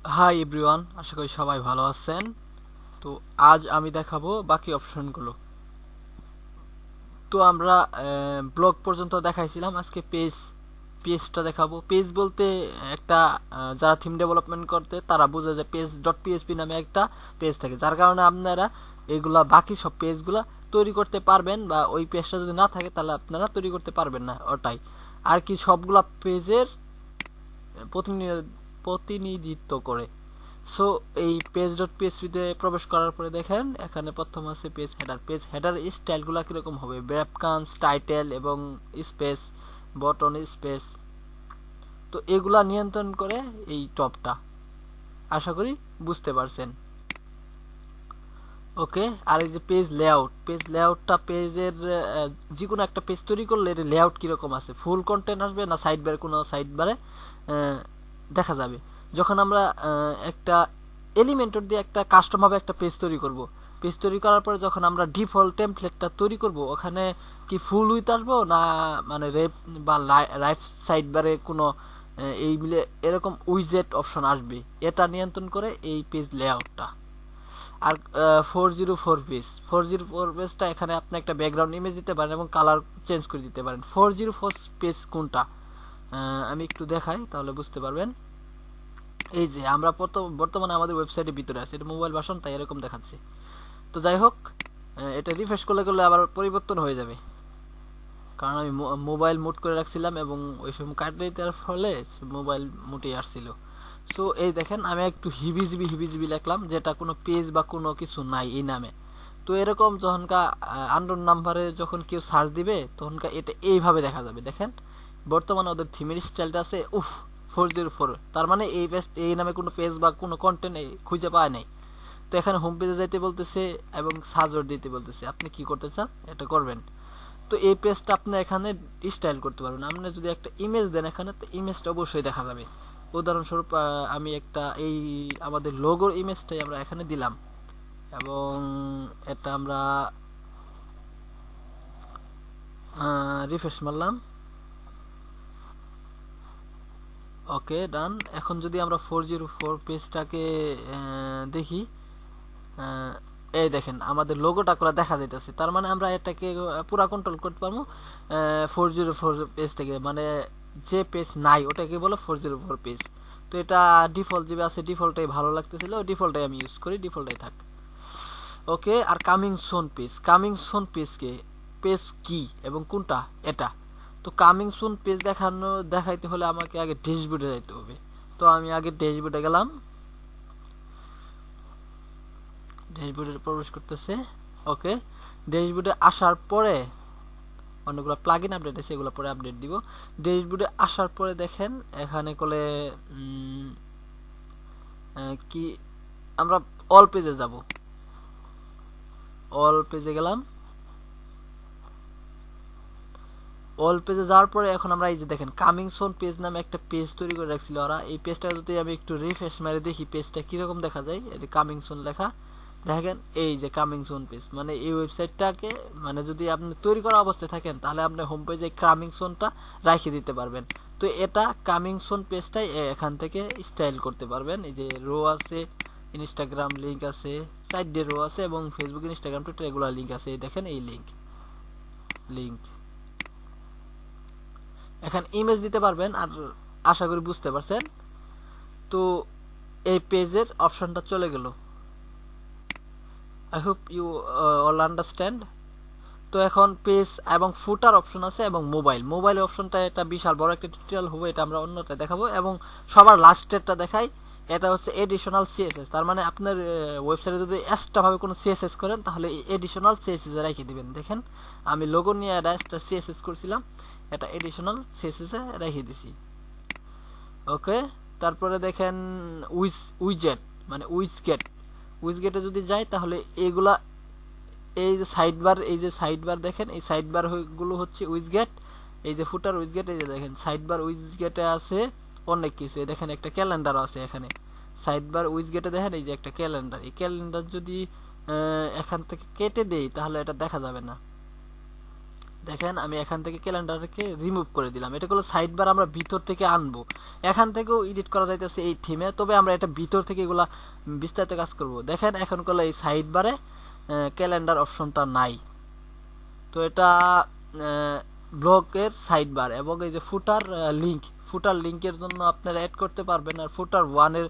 Hi everyone, আশা করি সবাই ভালো আছেন। তো আজ আমি দেখাবো বাকি অপশনগুলো। তো আমরা ব্লগ পর্যন্ত দেখাইছিলাম, আজকে পেজটা দেখাবো। পেজ বলতে একটা যারা থিম ডেভেলপমেন্ট করতে তারা বুঝে যে পেজ ডট পিএইচপি নামে একটা পেজ থাকে, যার কারণে আপনারা এগুলা বাকি সব পেজগুলা তৈরি করতে পারবেন, বা ওই পেজটা যদি না থাকে তাহলে আপনারা তৈরি করতে পারবেন না। ওটাই আর কি, সবগুলা পেজের প্রতিনিধিত্ব করে। সো এই পেজ ডট পিএসপিতে প্রবেশ করার পরে দেখেন এখানে প্রথম আছে পেজ হেডার। পেজ হেডার স্টাইলগুলো কিরকম হবে, ব্যাকগ্রাউন্ড, টাইটেল এবং স্পেস, বটন, স্পেস। তো এগুলা নিয়ন্ত্রণ করে এই টপটা। আশা করি বুঝতে পারছেন। ওকে, আর এই যে পেজ লেআউটটা পেজের যে কোনো একটা পেজ তৈরি করলে এর লেআউট কিরকম আছে, ফুল কন্টেন্ট আসবে না সাইড বারে, কোনো সাইড বারে দেখা যাবে। যখন আমরা একটা এলিমেন্টর দিয়ে একটা কাস্টম ভাবে একটা পেজ তৈরি করব, পেজ তৈরি করার পরে যখন আমরা ডিফল্ট টেমপ্লেটটা তৈরি করব, ওখানে কি ফুল উইথ আসবো না মানে রেপ বা রাইট সাইড বারে কোনো এই মিলে এরকম উইজেট অপশন আসবে, এটা নিয়ন্ত্রণ করে এই পেজ লেআউটটা। আর 404 পেজটা এখানে আপনি একটা ব্যাকগ্রাউন্ড ইমেজ দিতে পারেন এবং কালার চেঞ্জ করে দিতে পারেন। 404 পেজ কোনটা আমি একটু দেখাই, তাহলে বুঝতে পারবেন। এই যে আমরা বর্তমানে আমাদের ওয়েবসাইটের ভিতরে আছে, এটা মোবাইল ভার্সন, তাই এরকম দেখাচ্ছে। তো যাই হোক, এটা রিফ্রেশ করলে করলে আবার পরিবর্তন হয়ে যাবে, কারণ আমি মোবাইল মুট করে রাখছিলাম এবং ওই সময় কাটিয়ে দেওয়ার ফলে মোবাইল মুটেই আসছিল। সো এই দেখেন আমি একটু হিবিজিবি লিখলাম, যেটা কোনো পেজ বা কোনো কিছু নাই এই নামে। তো এরকম যখনকার আননোন নাম্বারে যখন কেউ সার্চ দিবে তখনকার এটা এইভাবে দেখা যাবে। দেখেন বর্তমানে ওদের থিমের স্টাইলটা আছে 404, তার মানে এই পেজ, এই নামে কোনো পেজ বা কোনো কন্টেন্ট খুঁজে পায় নাই। তো এখানে হোম পেজে যাইতে বলতেছে এবং সাজর দিতে বলতেছে, আপনি কি করতে চান এটা করবেন। তো এই পেজটা আপনি এখানে স্টাইল করতে পারবেন। আপনি যদি একটা ইমেজ দেন এখানে, তো ইমেজটা অবশ্যই দেখা যাবে। উদাহরণস্বরূপ আমি একটা এই আমাদের লোগোর ইমেজটাই আমরা এখানে দিলাম এবং এটা আমরা রিফ্রেশ মারলাম। ওকে, ডান। এখন যদি আমরা 404 পেজটাকে দেখি, এই দেখেন আমাদের লোগোটা করে দেখা যাইতেছে, তার মানে আমরা এটাকে পুরা কন্ট্রোল করতে পারবো 404 পেজ থেকে। মানে যে পেজ নাই ওটাকে বলে 404 পেজ। তো এটা ডিফল্ট যে আছে ডিফল্টটাই ভালো লাগতেছিল, ডিফল্টটাই আমি ইউজ করি, ডিফল্টটাই থাক। ওকে, আর কামিং সোন পেজকে পেজ কি এবং কোনটা এটা। তো কামিং সুন পেজ দেখাইতে হলে আমাকে আগে ড্যাশবোর্ডে যাইতে হবে। তো আমি আগে ড্যাশবোর্ডে গেলাম, ড্যাশবোর্ডে প্রবেশ করতেছে। ওকে, ড্যাশবোর্ডে আসার পরে অনেকগুলো প্লাগইন আপডেট আছে, এগুলো পরে আপডেট দিব। ড্যাশবোর্ডে আসার পরে দেখেন এখানে কলে কি আমরা অল পেজে যাব। অল পেজে গেলাম। অল পেজে যাওয়ার পরে এখন আমরা এই যে দেখেন কামিং সোন পেজ নামে একটা পেজ তৈরি করে রাখছিল ওরা। এই পেজটা যদি আমি একটু রিফ্রেশ মেরে দেখি পেজটা কিরকম দেখা যায়, এটা কামিং সোন লেখা দেখেন। এই যে কামিং সোন পেজ, মানে এই ওয়েবসাইটটাকে মানে যদি আপনি তৈরি করা অবস্থায় থাকেন তাহলে আপনি হোম পেজে কামিং সোনটা রাখিয়ে দিতে পারবেন। তো এটা কামিং সোন পেজটাই এখান থেকে স্টাইল করতে পারবেন। এই যে রো আছে, ইনস্টাগ্রাম লিঙ্ক আছে, সাইড দিয়ে রো আছে এবং ফেসবুক, ইনস্টাগ্রাম, টুইটার এগুলো লিঙ্ক আছে। এই দেখেন এই লিঙ্ক এখানে ইমেজ দিতে পারবেন। আর আশা করি বুঝতে পারছেন। তো এই পেজের অপশনটা চলে গেল। I hope you all understand. তো এখন পেজ এবং ফুটার অপশন আছে এবং মোবাইল অপশনটা এটা বিশাল বড় একটা টিউটোরিয়াল হবে, এটা আমরা অন্যটা দেখাবো। এবং সবার লাস্টেরটা দেখাই, এটা হচ্ছে এডিশনাল সিএসএস। তার মানে আপনার ওয়েবসাইটে যদি এক্সট্রা ভাবে কোনো সিএসএস করেন তাহলে এডিশনাল সিএসএস রেখে দিবেন। দেখেন আমি লোগো নিয়ে এটা এক্সট্রা সিএসএস করছিলাম, এটা এডিশনাল সিএসএস এ রেখে দিছি। ওকে, তারপরে দেখেন উইজেট মানে উইজগেটে যদি যাই তাহলে এগুলা এই যে সাইড বার দেখেন, এই সাইড বার গুলো হচ্ছে উইজগেট। এই যে ফুটার উইজগেট, এই যে দেখেন সাইড বার উইজগেটে আছে অনেক কিছু। এই দেখেন একটা ক্যালেন্ডার আছে এখানে সাইড বার উইজগেটে, দেখেন এই যে একটা ক্যালেন্ডার। এই ক্যালেন্ডার যদি এখান থেকে কেটে দেই তাহলে এটা দেখা যাবে না। দেখেন আমি এখান থেকে ক্যালেন্ডারকে রিমুভ করে দিলাম। এটা হলো সাইড বার আমরা ভিতর থেকে আনবো, এখান থেকেও এডিট করা যাইতেছে এই থিমে, তবে আমরা এটা ভিতর থেকে এগুলা বিস্তারিত কাজ করব। দেখেন এখন করলে এই সাইড বারে ক্যালেন্ডার অপশনটা নাই, তো এটা ব্লগের সাইড বার এবং এই যে ফুটার লিঙ্কের জন্য আপনারা অ্যাড করতে পারবেন। আর ফুটার 1 এর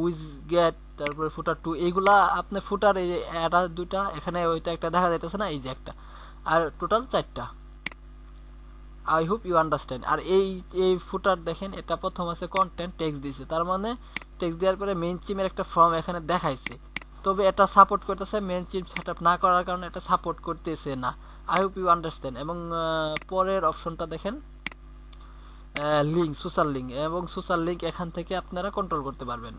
উইজগেট, তারপরে ফুটার 2, এইগুলা আপনি ফুটার এই যে এটা দুইটা এখানে ওইটা একটা দেখা যাইতেছে না, এই যে একটা, আর টোটাল 4টা। I hope you understand. আর এই ফুটার দেখেন এটা প্রথম আছে কন্টেন্ট টেক্সট দিছে, তার মানে টেক্সট দেওয়ার পরে মেইন থিমের একটা ফর্ম এখানে দেখাইছে, তবে এটা সাপোর্ট করতেছে মেইন থিম সেটআপ না করার কারণে এটা সাপোর্ট করতেছে না। I hope you understand. এবং পরের অপশনটা দেখেন লিঙ্ক, সোশ্যাল লিঙ্ক, এবং সোশ্যাল লিঙ্ক এখান থেকে আপনারা কন্ট্রোল করতে পারবেন।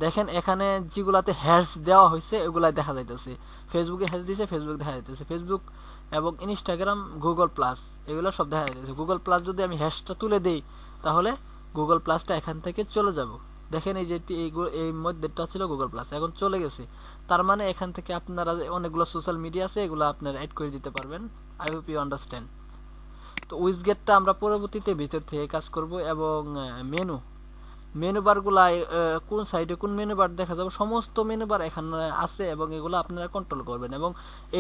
দেখেন এখানে যেগুলাতে হ্যাশ দেওয়া হয়েছে এগুলাই দেখা যাইতেছে, ফেসবুকে হ্যাশ দিয়েছে ফেসবুক দেখা যাইতেছে, ফেসবুক এবং ইনস্টাগ্রাম, গুগল প্লাস, এগুলো সব দেখা যাইতেছে। গুগল প্লাস যদি আমি হ্যাশটা তুলে দেই তাহলে গুগল প্লাসটা এখান থেকে চলে যাব। দেখেন এই যে এই মধ্যেটা ছিল গুগল প্লাস, এখন চলে গেছে, তার মানে এখান থেকে আপনারা অনেকগুলো সোশ্যাল মিডিয়া আছে এগুলো আপনারা অ্যাড করে দিতে পারবেন। I hope you understand. তো উইজগেটটা আমরা পরবর্তীতে ভিতর থেকে কাজ করব। এবং মেনু বারগুলা কোন সাইডে কোন মেনু বার দেখা যাবে, সমস্ত মেনু বার এখানে আছে এবং এগুলো আপনারা কন্ট্রোল করবেন। এবং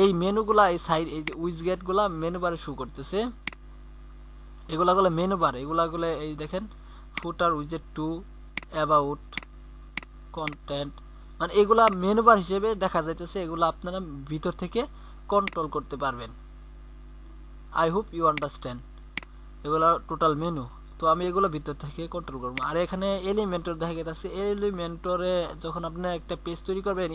এই মেনুগুলা এই সাইড এই যে উইজগেটগুলা মেনু বারে শো করতেছে, এগুলা গুলো মেনু বার, এগুলা গুলো এই দেখেন ফুটার, উইজেট 2, অ্যাবাউট, কন্টেন্ট, মানে এগুলা মেনু বার হিসেবে দেখা যাইতেছে, এগুলো আপনারা ভিতর থেকে কন্ট্রোল করতে পারবেন। I hope you understand. এগুলো টোটাল মেনু, তো আমি এগুলো ভিতর থেকে কন্ট্রোল করবো। আর এখানে এলিমেন্টর দেখা গেছে, এলিমেন্টরে যখন আপনি একটা পেজ তৈরি করবেন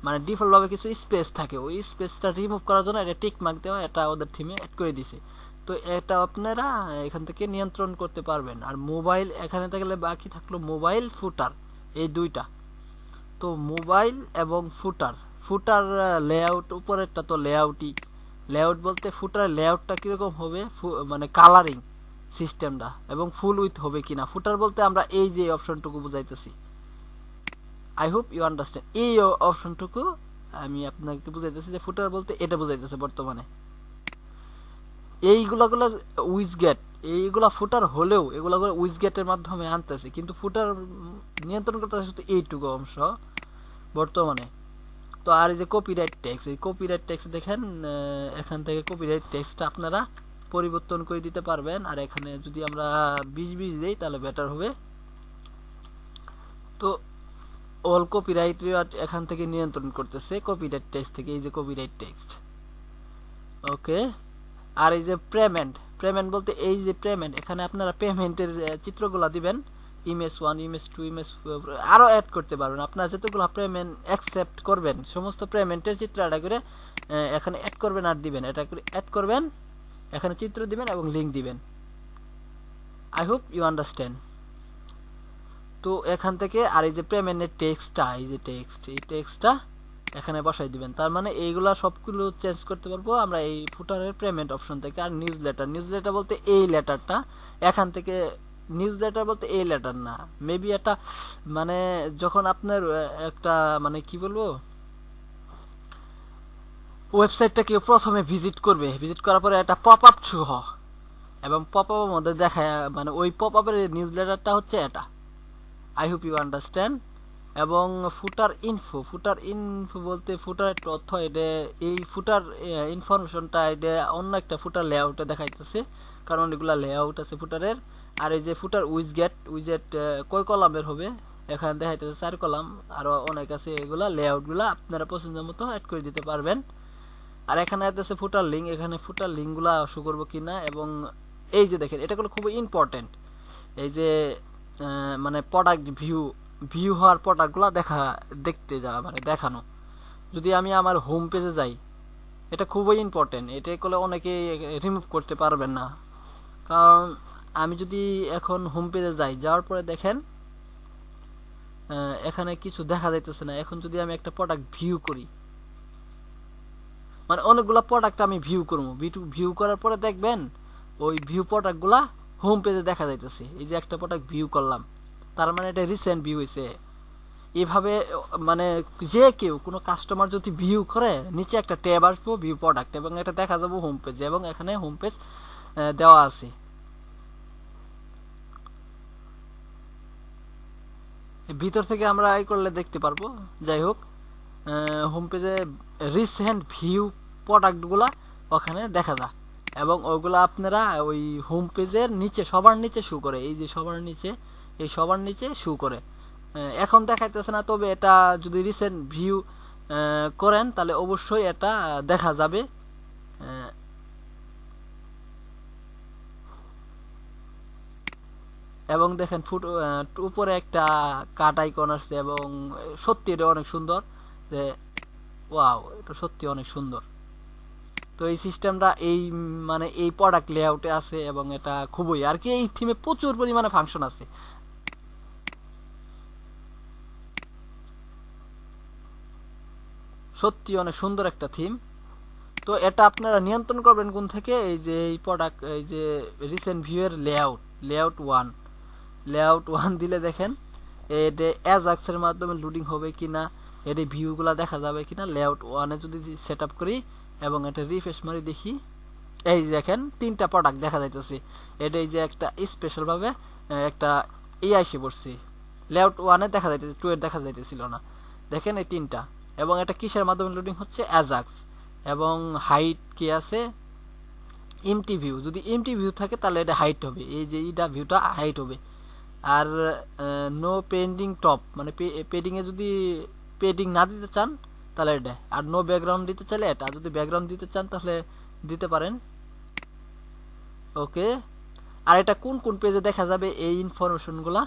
মানে ডিফল্ট ভাবে কিছু স্পেস থাকে, ওই স্পেসটা রিমুভ করার জন্য এটা টিক মার্ক দেওয়া, এটা ওদের থিমে অ্যাড করে দিছে, তো এটা আপনারা এখান থেকে নিয়ন্ত্রণ করতে পারবেন। আর মোবাইল এখানে থাকলে বাকি থাকলো মোবাইল, ফুটার, এই দুইটা। তো মোবাইল এবং ফুটার লেআউট, উপরেরটা তো লেআউট বলতে ফুটার লেআউটটা কিরকম হবে, মানে কালারিং সিস্টেমটা এবং ফুল উইথ হবে কিনা। ফুটার বলতে আমরা এই যে অপশনটুকু বুঝাইতেছি। I hope you understand. এই অপশনটুকু আমি আপনাকে বুঝাইতেছি যে ফুটার বলতে এটা বুঝাইতেছে বর্তমানে। এইগুলা উইজগেট, এইগুলা ফুটার হলেও এগুলা উইজগেটের মাধ্যমে আনতেছে, কিন্তু ফুটার নিয়ন্ত্রণ করতেছে শুধু এইটুকু অংশ বর্তমানে। তো আর এই যে কপিরাইট ট্যাক্স, এই কপিরাইট ট্যাক্স দেখেন এখান থেকে কপিরাইট ট্যাক্সটা আপনারা পরিবর্তন করে দিতে পারবেন। আর এখানে যদি আমরা 20 দেই তাহলে বেটার হবে। তো অল কপিরাইট এখান থেকে নিয়ন্ত্রণ করতেছে কপিরাইট টেক্সট থেকে, এই যে কপিরাইট টেক্সট। ওকে। আর এই যে পেমেন্ট বলতে এই যে পেমেন্ট, এখানে আপনারা পেমেন্টের চিত্রগুলো দিবেন, ইমেজ 1, ইমেজ 2, ইমেজ আরো অ্যাড করতে পারবেন। আপনারা যতগুলো পেমেন্ট অ্যাকসেপ্ট করবেন সমস্ত পেমেন্টের চিত্র এটা করে এখানে অ্যাড করবেন আর দিবেন, এটা করে অ্যাড করবেন, এখানে চিত্র দিবেন এবং লিঙ্ক দিবেন। I hope you understand. তো এখান থেকে আর এই যে পেমেন্টের টেক্সটটা, এই যে এই টেক্সটটা এখানে বসাই দিবেন। তার মানে এইগুলা সবগুলো চেঞ্জ করতে পারবো আমরা এই ফুটারের পেমেন্ট অপশন থেকে। আর নিউজলেটার বলতে এই লেটারটা এখান থেকে, নিউজলেটার বলতে এই লেটার না, মেবি এটা মানে যখন আপনার একটা মানে কি বলবো ওয়েবসাইটটা কেউ প্রথমে ভিজিট করার পরে একটা পপ আপ শো হয় এবং পপ আপের মধ্যে দেখায়, মানে ওই পপ আপের নিউজলেটারটা হচ্ছে এটা। I hope you understand. এবং ফুটার ইনফো বলতে ফুটারের তথ্য, এটা এই ফুটার ইনফরমেশনটা এটা অন্য একটা ফুটার লেআউটে দেখাইতেছে, কারণ এগুলা লেআউট আছে ফুটারের। আর এই যে ফুটার উইজেট কয় কলামের হবে, এখানে দেখাইতেছে 4 কলাম, আরো অনেক আছে, এগুলা লেআউটগুলা আপনারা পছন্দ মতো অ্যাড করে দিতে পারবেন। আর এখানে আছে ফুটার লিঙ্ক, এখানে ফুটার লিঙ্কগুলা শো করবো কিনা। এবং এই যে দেখেন এটা খুবই ইম্পর্টেন্ট, এই যে মানে প্রোডাক্ট ভিউ হওয়ার প্রোডাক্টগুলো দেখতে যাওয়া, মানে দেখানো। যদি আমি আমার হোম পেজে যাই, এটা খুবই ইম্পর্টেন্ট, এটা করলে অনেকে রিমুভ করতে পারবেন না। কারণ আমি যদি এখন হোম পেজে যাওয়ার পরে দেখেন এখানে কিছু দেখা যাইতেছে না। এখন যদি আমি একটা প্রোডাক্ট ভিউ করি, মানে অনেকগুলা প্রোডাক্ট আমি ভিউ করার পরে দেখবেন ওই ভিউ প্রোডাক্টগুলা হোম পেজে দেখা যাইতেছে। এই যে একটা প্রোডাক্ট ভিউ করলাম, তার মানে এটা রিসেন্ট ভিউ হয়েছে, এভাবে মানে যে কেউ কোনো কাস্টমার যদি ভিউ করে নিচে একটা ট্যাব আসবো ভিউ প্রোডাক্ট এবং এটা দেখা যাবো হোম পেজ এবং এখানে হোম পেজ দেওয়া আছে। ভিতর থেকে আমরা এই করলে দেখতে পারবো। যাই হোক, হোম পেজে রিসেন্ট ভিউ প্রোডাক্টগুলা ওখানে দেখা যায় এবং ওইগুলো আপনারা ওই হোম পেজের নিচে সবার নিচে শো করে, এই যে সবার নিচে, এই সবার নিচে শো করে। এখন দেখাইতেছে না, তবে এটা যদি রিসেন্ট ভিউ করেন তাহলে অবশ্যই এটা দেখা যাবে। এবং দেখেন উপরে একটা কাট আইকন আসছে এবং সত্যি এটা অনেক সুন্দর, যে ওয়াও, এটা সত্যি অনেক সুন্দর। তো এই সিস্টেমটা এই মানে এই প্রোডাক্ট লেআউটে আছে এবং এটা খুবই আর কি, এই থিমে প্রচুর পরিমাণে ফাংশন আছে। সত্যি অনেক সুন্দর একটা থিম। তো এটা আপনারা নিয়ন্ত্রণ করবেন কোন থেকে, এই যে এই প্রোডাক্ট, এই যে রিসেন্ট ভিউ এর লেআউট ওয়ান দিলে দেখেন এটা অ্যাজাক্সের মাধ্যমে লোডিং হবে কিনা, এর ভিউগুলা দেখা যাবে কিনা। লেআউট ওয়ানে যদি সেট আপ করি এবং এটা রিফ্রেশ মারি দেখি, এই যে দেখেন 3টা প্রোডাক্ট দেখা যাইতেছে। এটা এই যে একটা স্পেশাল ভাবে একটা এসে পড়ছে, লেআউট ওয়ানে দেখা যাইতেছে, 2 এর দেখা যাইতেছিল না। দেখেন এই 3টা, এবং এটা কিসের মাধ্যমে লোডিং হচ্ছে, অ্যাজাক্স। এবং হাইট কি আছে, এমটি ভিউ, যদি এমটি ভিউ থাকে তাহলে এটা হাইট হবে, এই যে ইটা ভিউটা হাইট হবে। আর নো পেন্ডিং টপ, মানে পেডিং এ যদি পেডিং না দিতে চান তাহলে এটা, আর নো ব্যাকগ্রাউন্ড দিতে চাইলে এটা, যদি ব্যাকগ্রাউন্ড দিতে চান তাহলে দিতে পারেন। ওকে, আর এটা কোন কোন পেজে দেখা যাবে এই ইনফরমেশনগুলা,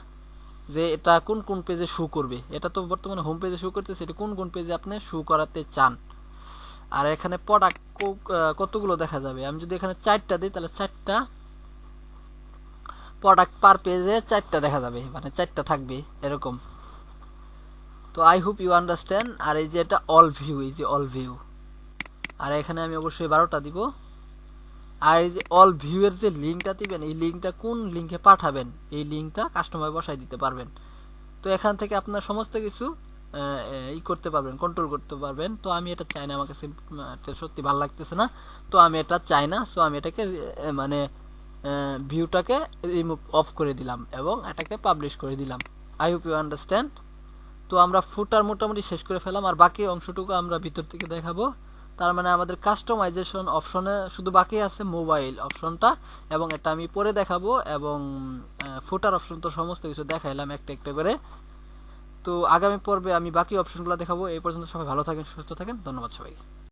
যে এটা কোন কোন পেজে শো করবে, এটা তো বর্তমানে হোম পেজে শো করতেছে, এটা কোন কোন পেজে আপনি শো করাতে চান। আর এখানে প্রোডাক্ট কতগুলো দেখা যাবে, আমি যদি এখানে 4টা দিই তাহলে 4টা প্রোডাক্ট পার পেজে 4টা দেখা যাবে, মানে 4টা থাকবে এরকম। তো আই হোপ ইউ আন্ডারস্ট্যান্ড। আর এই যে এটা অল ভিউ, এই যে অল ভিউ, আর এখানে আমি অবশ্যই 12টা দিব। আর এই যে অল ভিউ এর যে লিঙ্কটা দিবেন, এই লিঙ্কটা কোন লিঙ্কে পাঠাবেন, এই লিঙ্কটা কাস্টমার বসাই দিতে পারবেন। তো এখান থেকে আপনার সমস্ত কিছু ই করতে পারবেন, কন্ট্রোল করতে পারবেন। তো আমি এটা চাই না, আমার কাছে সত্যি ভালো লাগতেছে না, তো আমি এটা চাই না। সো আমি এটাকে মানে ভিউটাকে রিমুভ অফ করে দিলাম এবং এটাকে পাবলিশ করে দিলাম। I hope you understand. তো আমরা ফুটার মোটামুটি শেষ করে ফেলাম, আর বাকি অংশটুকু আমরা ভিতর থেকে দেখাবো। তার মানে আমাদের কাস্টমাইজেশন অপশনে শুধু বাকি আছে মোবাইল অপশনটা, এবং এটা আমি পরে দেখাবো। এবং ফুটার অপশন তো সমস্ত কিছু দেখাইলাম একটা একটা করে। তো আগামী পর্বে আমি বাকি অপশনগুলো দেখাবো। এই পর্যন্ত সবাই ভালো থাকেন, সুস্থ থাকেন, ধন্যবাদ সবাইকে।